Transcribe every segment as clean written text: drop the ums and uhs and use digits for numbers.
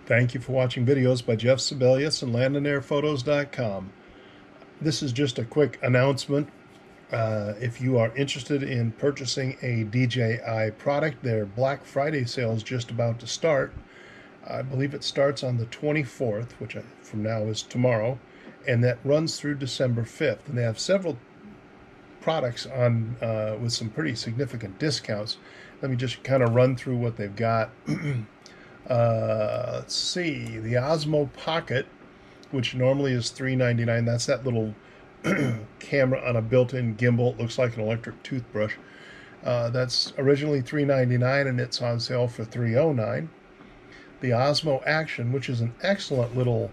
Thank you for watching videos by Jeff Sibelius and landandairphotos.com. This is just a quick announcement. If you are interested in purchasing a DJI product, their Black Friday sale is just about to start. I believe it starts on the 24th, which from now is tomorrow, and that runs through December 5th. And they have several products on with some pretty significant discounts. Let me just kind of run through what they've got. Let's see, the Osmo Pocket, which normally is $3.99. That's that little camera on a built-in gimbal. It looks like an electric toothbrush. That's originally $3.99 and it's on sale for $3.09. The Osmo Action, which is an excellent little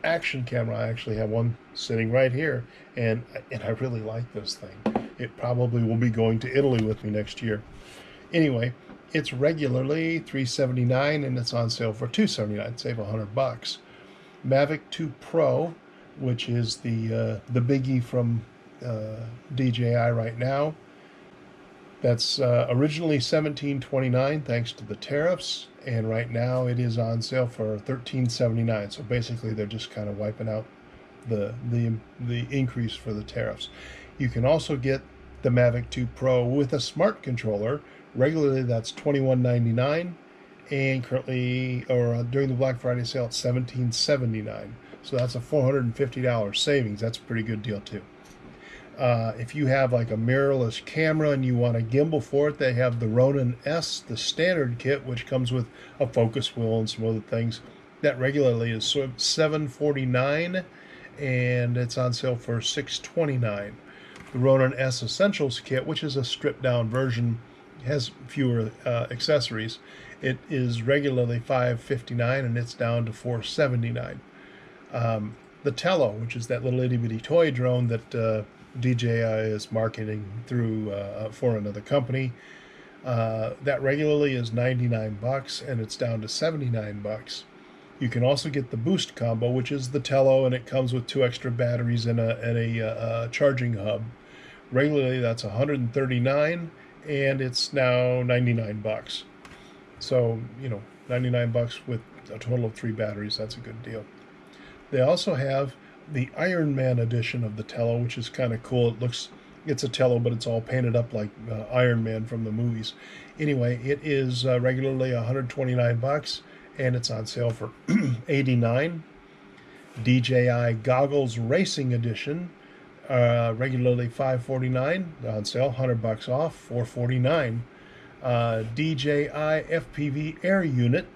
action camera. I actually have one sitting right here, and I really like this thing. It probably will be going to Italy with me next year. Anyway, it's regularly $379 and it's on sale for $279. Save $100. Mavic 2 Pro, which is the biggie from DJI right now. That's originally $1729 thanks to the tariffs, and right now it is on sale for $1379. So basically they're just kind of wiping out the increase for the tariffs. You can also get the Mavic 2 Pro with a smart controller. Regularly that's $21.99, and currently, or during the Black Friday sale, it's $17.79. So that's a $450 savings. That's a pretty good deal too. If you have like a mirrorless camera and you want a gimbal for it, they have the Ronin-S, the Standard Kit, which comes with a focus wheel and some other things. That regularly is $749, and it's on sale for $629. The Ronin-S Essentials Kit, which is a stripped-down version, has fewer accessories. It is regularly $559 and it's down to $479. The Tello, which is that little itty-bitty toy drone that DJI is marketing through for another company, that regularly is $99 and it's down to $79. You can also get the Boost combo, which is the Tello, and it comes with 2 extra batteries and a charging hub. Regularly that's $139 and it's now $99. So, you know, $99 with a total of 3 batteries. That's a good deal. They also have the Iron Man edition of the Tello, which is kind of cool. It's a Tello, but it's all painted up like Iron Man from the movies. Anyway, it is regularly $129 and it's on sale for $89. DJI Goggles Racing Edition, regularly $549, on sale $100 off, $449. DJI FPV Air Unit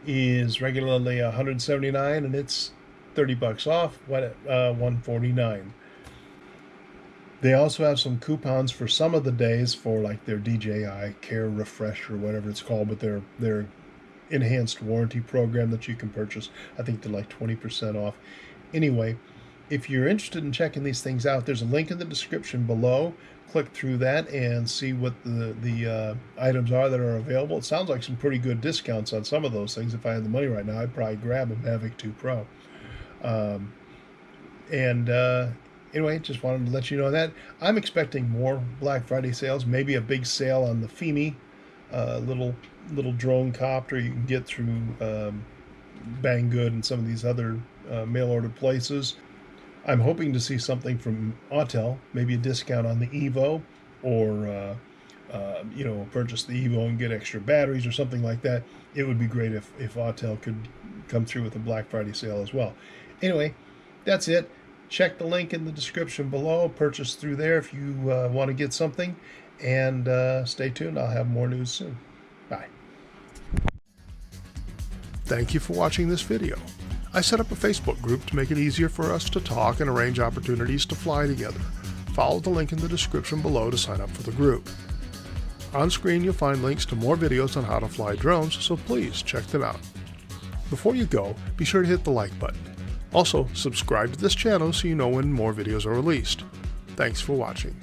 is regularly $179 and it's $30 off, $149. They also have some coupons for some of the days for like their DJI Care Refresh or whatever it's called, but their enhanced warranty program that you can purchase. I think they're like 20% off. Anyway, if you're interested in checking these things out, there's a link in the description below. Click through that and see what the items are that are available. It sounds like some pretty good discounts on some of those things. If I had the money right now, I'd probably grab a Mavic 2 Pro. Anyway, just wanted to let you know that. I'm expecting more Black Friday sales, maybe a big sale on the Fimi, little drone copter you can get through Banggood and some of these other mail-order places. I'm hoping to see something from Autel, maybe a discount on the Evo, or purchase the Evo and get extra batteries or something like that. It would be great if Autel could come through with a Black Friday sale as well. Anyway, that's it. Check the link in the description below. Purchase through there if you want to get something. And stay tuned. I'll have more news soon. Bye. Thank you for watching this video. I set up a Facebook group to make it easier for us to talk and arrange opportunities to fly together. Follow the link in the description below to sign up for the group. On screen you'll find links to more videos on how to fly drones, so please check them out. Before you go, be sure to hit the like button. Also, subscribe to this channel so you know when more videos are released. Thanks for watching.